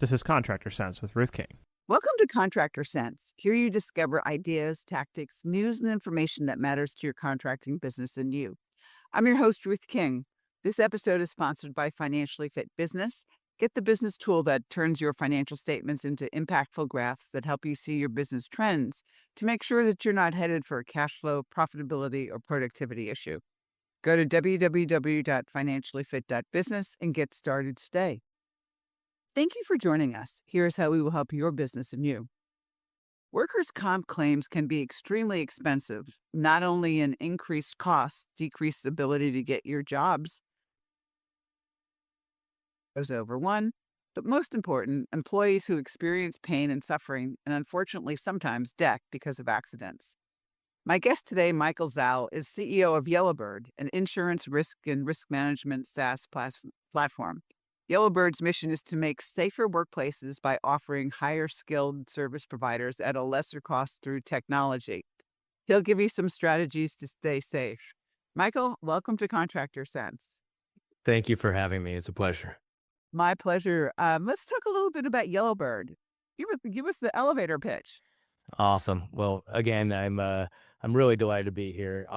This is Contractor Sense with Ruth King. Welcome to Contractor Sense. Here you discover ideas, tactics, news, and information that matters to your contracting business and you. I'm your host, Ruth King. This episode is sponsored by Financially Fit Business. Get the business tool that turns your financial statements into impactful graphs that help you see your business trends to make sure that you're not headed for a cash flow, profitability, or productivity issue. Go to www.financiallyfit.business and get started today. Thank you for joining us. Here's how we will help your business and you. Workers' comp claims can be extremely expensive, not only in increased costs, decreased ability to get your jobs goes over one, but most important, employees who experience pain and suffering, and unfortunately sometimes death because of accidents. My guest today, Michael Zalle, is CEO of Yellowbird, an insurance risk and risk management SaaS platform. Yellowbird's mission is to make safer workplaces by offering higher skilled service providers at a lesser cost through technology. He'll give you some strategies to stay safe. Michael, welcome to Contractor Sense. Thank you for having me. It's a pleasure. My pleasure. Let's talk a little bit about Yellowbird. Give us the elevator pitch. Awesome. Well, again, I'm really delighted to be here.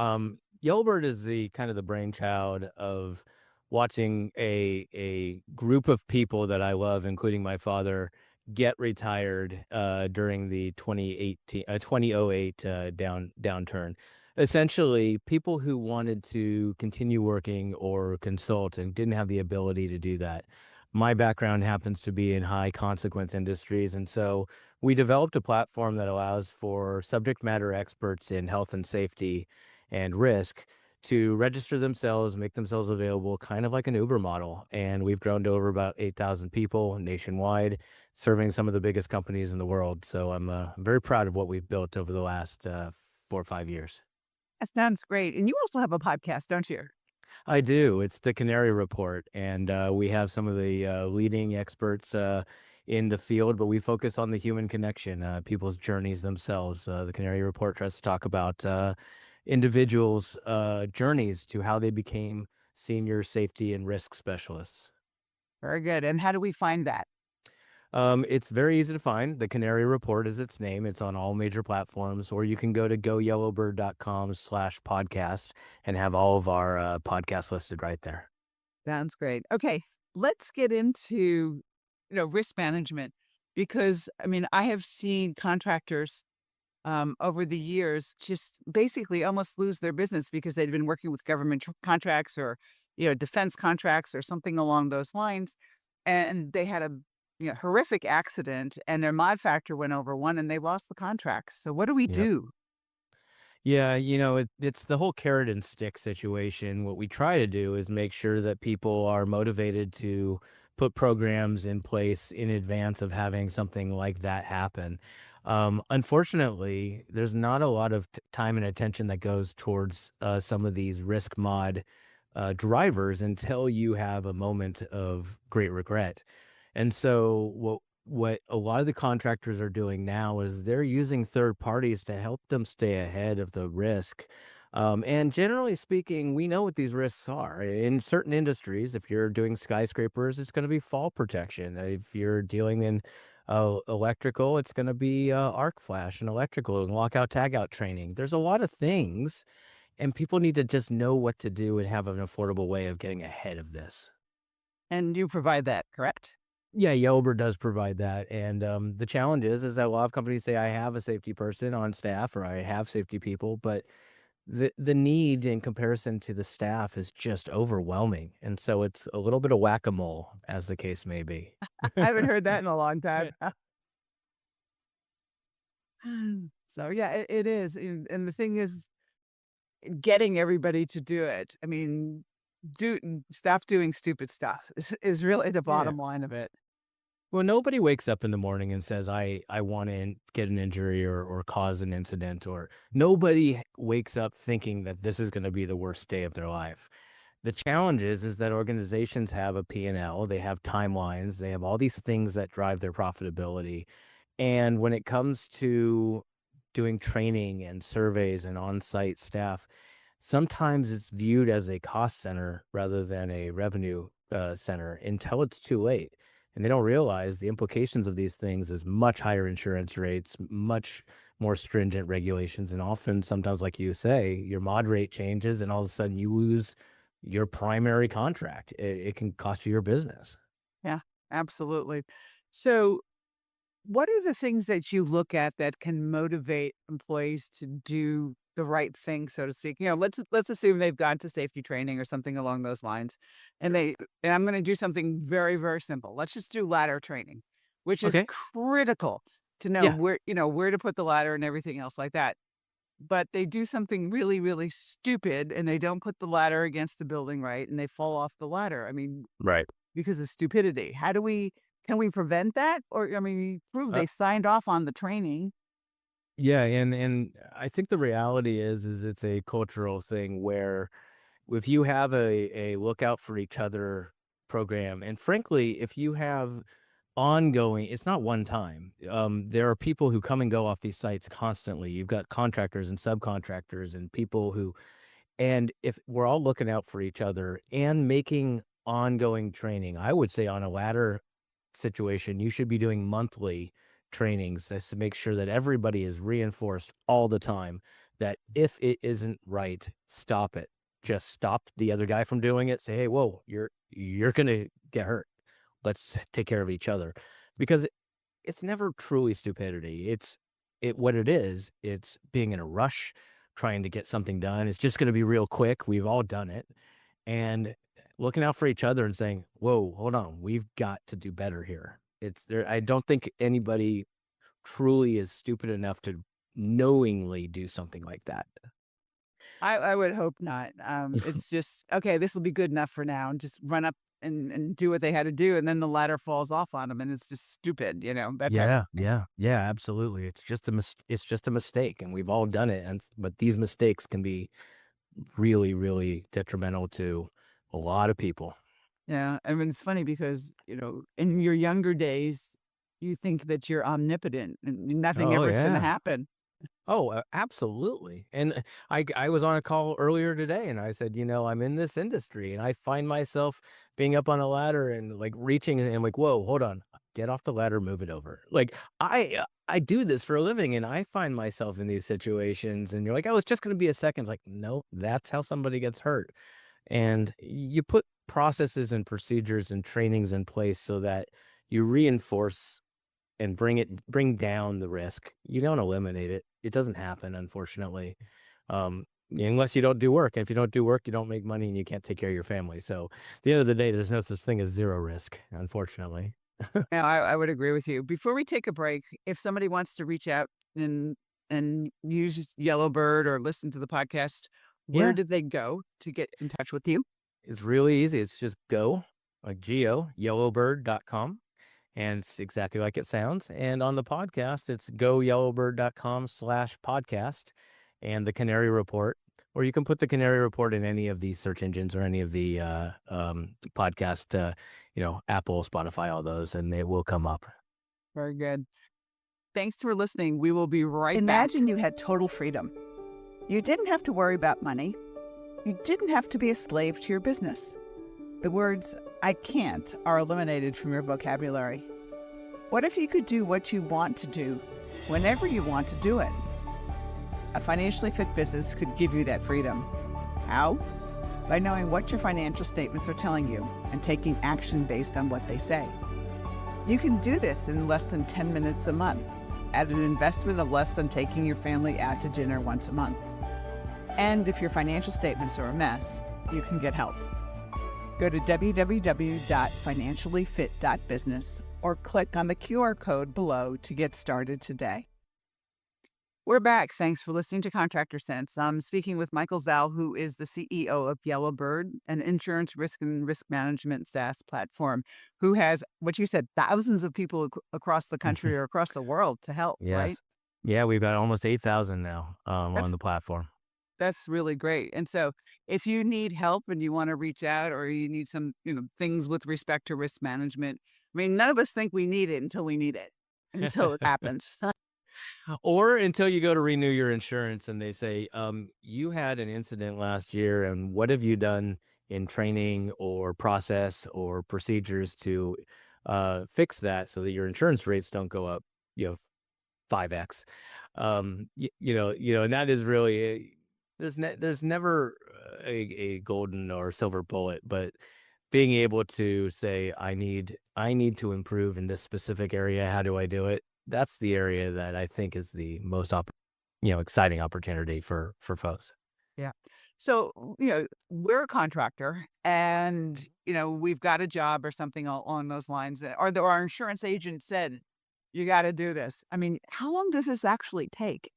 Yellowbird is the kind of the brainchild of watching a group of people that I love, including my father, get retired during the 2008 downturn. Essentially, people who wanted to continue working or consult and didn't have the ability to do that. My background happens to be in high consequence industries, and so we developed a platform that allows for subject matter experts in health and safety and risk to register themselves, make themselves available, kind of like an Uber model. And we've grown to over about 8,000 people nationwide, serving some of the biggest companies in the world. So I'm very proud of what we've built over the last 4 or 5 years. That sounds great. And you also have a podcast, don't you? I do. It's the Canary Report, and we have some of the leading experts in the field, but we focus on the human connection, people's journeys themselves. The Canary Report tries to talk about individuals' journeys to how they became senior safety and risk specialists. Very good. And how do we find that? It's very easy to find. The Canary Report is its name. It's on all major platforms, or you can go to goyellowbird.com/podcast and have all of our podcasts listed right there. Sounds great. Okay, let's get into risk management because I have seen contractors over the years just basically almost lose their business because they'd been working with government contracts or defense contracts or something along those lines, and they had a horrific accident and their mod factor went over one and they lost the contract. So what do we Yep. do? Yeah, it's the whole carrot and stick situation. What we try to do is make sure that people are motivated to put programs in place in advance of having something like that happen. Unfortunately, there's not a lot of time and attention that goes towards some of these risk mod drivers until you have a moment of great regret. And so what a lot of the contractors are doing now is they're using third parties to help them stay ahead of the risk. And generally speaking, we know what these risks are. In certain industries, if you're doing skyscrapers, it's going to be fall protection. If you're dealing in electrical, it's going to be arc flash and electrical and lockout tagout training. There's a lot of things, and people need to just know what to do and have an affordable way of getting ahead of this. And you provide that, correct? Yeah, Yelber does provide that, and the challenge is that a lot of companies say, "I have a safety person on staff," or "I have safety people," but the need in comparison to the staff is just overwhelming, and so it's a little bit of whack-a-mole, as the case may be. I haven't heard that in a long time. So yeah, it is. And the thing is getting everybody to do it. Staff doing stupid stuff is really the Yeah. bottom line of it. Well, nobody wakes up in the morning and says, I want to get an injury or cause an incident, or nobody wakes up thinking that this is going to be the worst day of their life. The challenge is that organizations have a P&L, they have timelines, they have all these things that drive their profitability. And when it comes to doing training and surveys and on-site staff, sometimes it's viewed as a cost center rather than a revenue center until it's too late. and they don't realize the implications of these things is much higher insurance rates, much more stringent regulations, and often sometimes, like you say, your mod rate changes, and all of a sudden you lose your primary contract. It can cost you your business. Yeah, absolutely. So, what are the things that you look at that can motivate employees to do the right thing, so to speak? Let's assume they've gone to safety training or something along those lines, and I'm going to do something very very simple. Let's just do ladder training, which is Okay. critical to know Yeah. where to put the ladder and everything else like that. But they do something really really stupid, and they don't put the ladder against the building right, and they fall off the ladder. I mean, Right. because of stupidity. Can we prevent that? Or, I mean, you prove Uh, they signed off on the training. yeah, and I think the reality is it's a cultural thing where if you have a look out for each other program, and frankly, if you have ongoing, it's not one time. There are people who come and go off these sites constantly. You've got contractors and subcontractors and people who, and if we're all looking out for each other and making ongoing training, I would say on a ladder situation, you should be doing monthly trainings just to make sure that everybody is reinforced all the time that if it isn't right, stop it. Just stop the other guy from doing it. Say, hey, whoa, you're gonna get hurt. Let's take care of each other. Because it's never truly stupidity. It what it is, it's being in a rush, trying to get something done. It's just gonna be real quick. We've all done it. And looking out for each other and saying, "Whoa, hold on, we've got to do better here." It's there. I don't think anybody truly is stupid enough to knowingly do something like that. I would hope not. It's just, okay, this will be good enough for now, and just run up and do what they had to do, and then the ladder falls off on them, and it's just stupid, that type of Yeah, thing. yeah, yeah, absolutely. It's just a mistake, and we've all done it. And but these mistakes can be really, really detrimental to a lot of people. Yeah, I mean, it's funny because, in your younger days, you think that you're omnipotent and nothing Oh ever is gonna yeah. happen. Oh, absolutely. And I was on a call earlier today and I said, I'm in this industry and I find myself being up on a ladder and like reaching and I'm like, whoa, hold on. Get off the ladder, move it over. Like I do this for a living and I find myself in these situations and you're like, oh, it's just gonna be a second. Like, no, that's how somebody gets hurt. And you put processes and procedures and trainings in place so that you reinforce and bring down the risk. You don't eliminate it. It doesn't happen, unfortunately, unless you don't do work. And if you don't do work, you don't make money and you can't take care of your family. So at the end of the day, there's no such thing as zero risk, unfortunately. Yeah, I would agree with you. Before we take a break, if somebody wants to reach out and use Yellowbird or listen to the podcast, where Yeah, did they go to get in touch with you? it's really easy. It's just go, like Go, yellowbird.com. And it's exactly like it sounds. And on the podcast, it's goyellowbird.com/podcast and the Canary Report. Or you can put the Canary Report in any of these search engines or any of the podcast, Apple, Spotify, all those, and they will come up. Very good. Thanks for listening. We will be right back. Imagine you had total freedom. You didn't have to worry about money. You didn't have to be a slave to your business. The words, I can't, are eliminated from your vocabulary. What if you could do what you want to do, whenever you want to do it? A financially fit business could give you that freedom. How? By knowing what your financial statements are telling you and taking action based on what they say. You can do this in less than 10 minutes a month at an investment of less than taking your family out to dinner once a month. And if your financial statements are a mess, you can get help. Go to www.financiallyfit.business or click on the QR code below to get started today. We're back. Thanks for listening to Contractor Sense. I'm speaking with Michael Zalle, who is the CEO of Yellowbird, an insurance risk and risk management SaaS platform, who has, what you said, thousands of people across the country or across the world to help, right? Yes. Yeah, we've got almost 8,000 now on That's the platform. That's really great. And so if you need help and you want to reach out or you need some, things with respect to risk management, I mean, none of us think we need it until we need it, until it happens. Or until you go to renew your insurance and they say, you had an incident last year, and what have you done in training or process or procedures to fix that so that your insurance rates don't go up, 5x. And that is really there's never a golden or silver bullet, but being able to say I need to improve in this specific area. How do I do it? That's the area that I think is the most exciting opportunity for folks. Yeah. So, we're a contractor and, we've got a job or something along those lines, or our insurance agent said, you got to do this. I mean, how long does this actually take?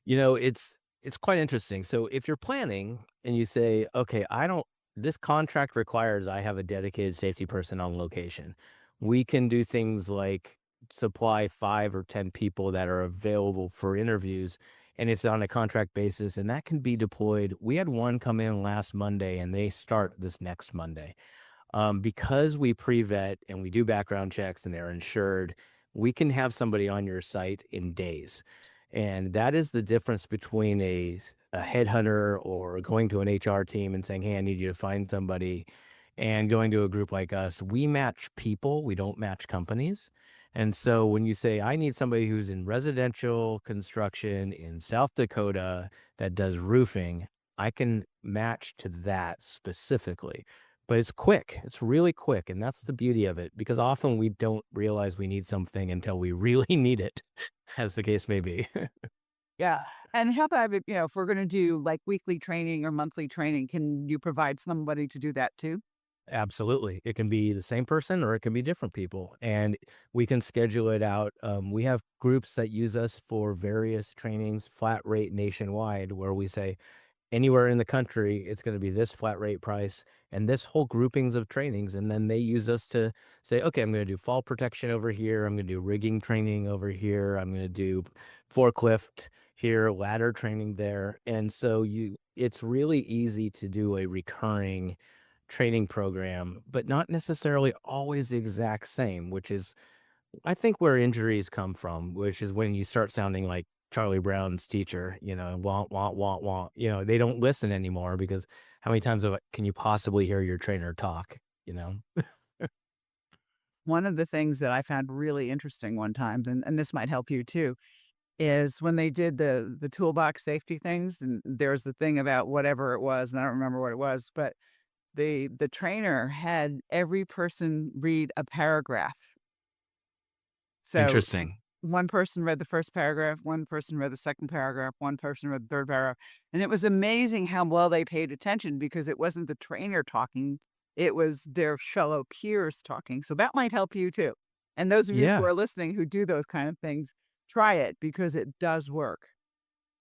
It's quite interesting. So if you're planning and you say, okay, I don't this contract requires I have a dedicated safety person on location. We can do things like supply 5 or 10 people that are available for interviews, and it's on a contract basis, and that can be deployed. We had one come in last Monday and they start this next Monday. Because we pre-vet and we do background checks and they're insured, we can have somebody on your site in days. And that is the difference between a headhunter or going to an HR team and saying, hey, I need you to find somebody, and going to a group like us. We match people, we don't match companies. And so when you say, I need somebody who's in residential construction in South Dakota that does roofing, I can match to that specifically. But it's quick. It's really quick. And that's the beauty of it, because often we don't realize we need something until we really need it, as the case may be. Yeah. And how about, if we're going to do like weekly training or monthly training, can you provide somebody to do that too? Absolutely. It can be the same person or it can be different people, and we can schedule it out. We have groups that use us for various trainings, flat rate nationwide, where we say, anywhere in the country, it's going to be this flat rate price and this whole groupings of trainings. And then they use us to say, okay, I'm going to do fall protection over here. I'm going to do rigging training over here. I'm going to do forklift here, ladder training there. And so it's really easy to do a recurring training program, but not necessarily always the exact same, which is I think where injuries come from, which is when you start sounding like Charlie Brown's teacher, want, want, want, want. They don't listen anymore because how many times can you possibly hear your trainer talk? You know? One of the things that I found really interesting one time, and this might help you too, is when they did the toolbox safety things, and there's the thing about whatever it was, and I don't remember what it was, but the trainer had every person read a paragraph. So Interesting. one person read the first paragraph, one person read the second paragraph, one person read the third paragraph. And it was amazing how well they paid attention because it wasn't the trainer talking, it was their fellow peers talking. So that might help you too. And those of you who Yeah. are listening who do those kind of things, try it because it does work.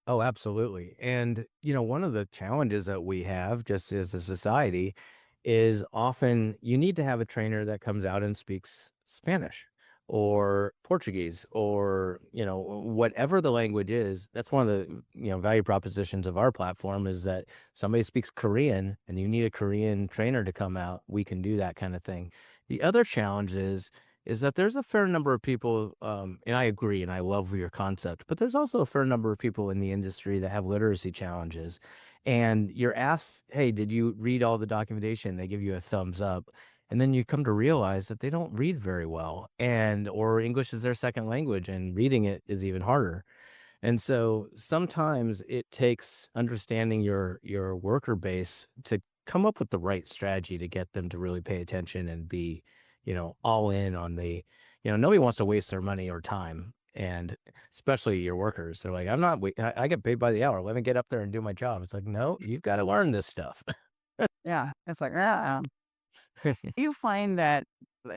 Oh, absolutely. And, one of the challenges that we have just as a society is often you need to have a trainer that comes out and speaks Spanish or Portuguese or, whatever the language is. That's one of the, value propositions of our platform is that somebody speaks Korean and you need a Korean trainer to come out. We can do that kind of thing. The other challenge is that there's a fair number of people, and I agree, and I love your concept, but there's also a fair number of people in the industry that have literacy challenges. And you're asked, hey, did you read all the documentation? They give you a thumbs up. And then you come to realize that they don't read very well, or English is their second language, and reading it is even harder. And so sometimes it takes understanding your worker base to come up with the right strategy to get them to really pay attention and be, all in on nobody wants to waste their money or time. And especially your workers, they're like, I get paid by the hour. Let me get up there and do my job. It's like, no, you've got to learn this stuff. Yeah. It's like, you find that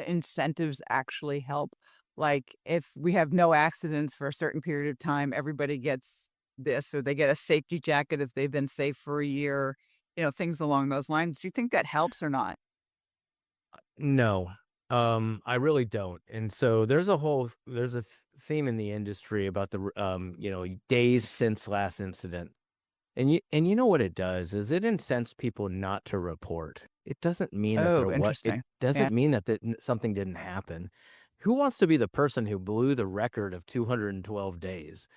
incentives actually help? Like if we have no accidents for a certain period of time, everybody gets this, or they get a safety jacket if they've been safe for a year, things along those lines. Do you think that helps or not? No, I really don't. And so there's a theme in the industry about days since last incident. And you know what it does is it incents people not to report. It doesn't mean that Oh, it interesting. Yeah. doesn't mean that something didn't happen. Who wants to be the person who blew the record of 212 days?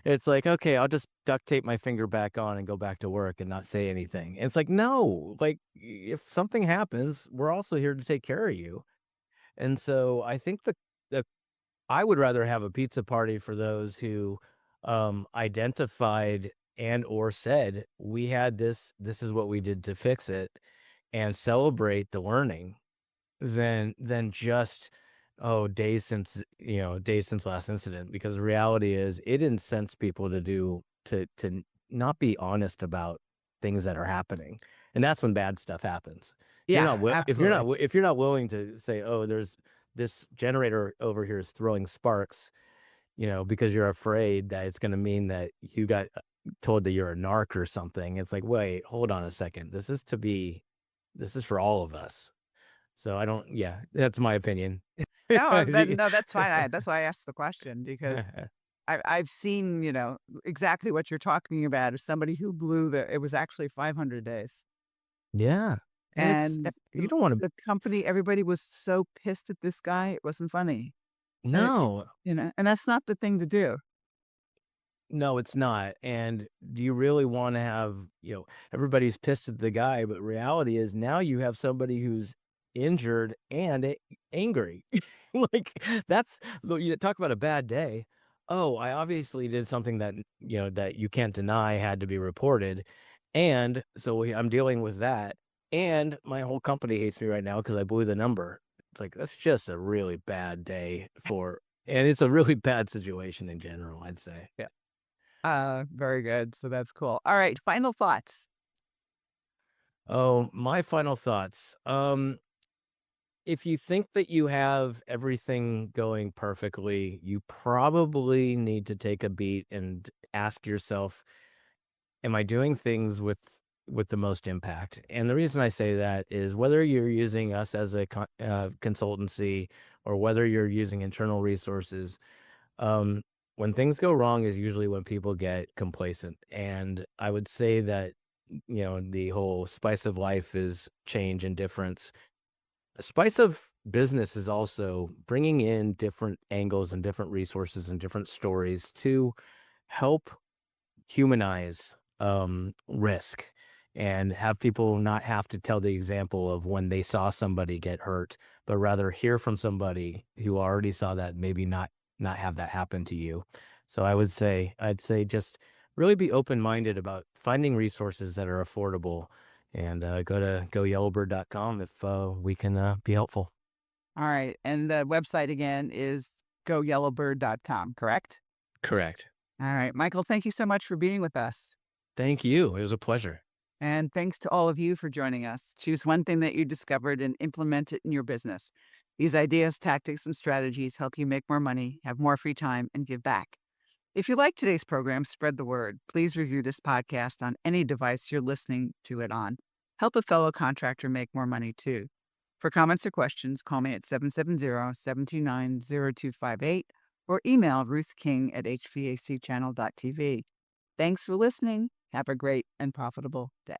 It's like, okay, I'll just duct tape my finger back on and go back to work and not say anything. And it's like, no, like if something happens, we're also here to take care of you. And so I think the I would rather have a pizza party for those who identified and or said, we had this is what we did to fix it, and celebrate the learning than just, oh, days since last incident, because the reality is it incents people to not be honest about things that are happening, and that's when bad stuff happens. Yeah, absolutely. If you're not willing to say, "Oh, there's this generator over here is throwing sparks," because you're afraid that it's gonna mean that you got told that you're a narc or something. It's like, "Wait, hold on a second. This is for all of us." So I don't yeah, that's my opinion. No, that's fine. That's why I asked the question because I've seen, exactly what you're talking about is somebody who it was actually 500 days. Yeah, and And you don't wanna the company, everybody was so pissed at this guy. It wasn't funny. And, no. and that's not the thing to do. No, it's not, and do you really wanna have everybody's pissed at the guy, but reality is now you have somebody who's injured and angry. Like, that's you talk about a bad day. Oh, I obviously did something that, that you can't deny had to be reported, and so I'm dealing with that, and my whole company hates me right now because I blew the number. It's like, that's just a really bad day and it's a really bad situation in general, I'd say. Yeah. Very good. So that's cool. All right. Final thoughts. Oh, my final thoughts. If you think that you have everything going perfectly, you probably need to take a beat and ask yourself, am I doing things with the most impact? And the reason I say that is whether you're using us as a consultancy or whether you're using internal resources, um, when things go wrong is usually when people get complacent. And I would say that, the whole spice of life is change and difference. A spice of business is also bringing in different angles and different resources and different stories to help humanize risk and have people not have to tell the example of when they saw somebody get hurt, but rather hear from somebody who already saw that, maybe not have that happen to you. So I'd say just really be open-minded about finding resources that are affordable, and go to goyellowbird.com if we can be helpful. All right. And the website again is goyellowbird.com, correct? Correct. All right. Michael, thank you so much for being with us. Thank you. It was a pleasure. And thanks to all of you for joining us. Choose one thing that you discovered and implement it in your business. These ideas, tactics, and strategies help you make more money, have more free time, and give back. If you like today's program, spread the word. Please review this podcast on any device you're listening to it on. Help a fellow contractor make more money too. For comments or questions, call me at 770-729-0258 or email Ruth King at hvacchannel.tv. Thanks for listening. Have a great and profitable day.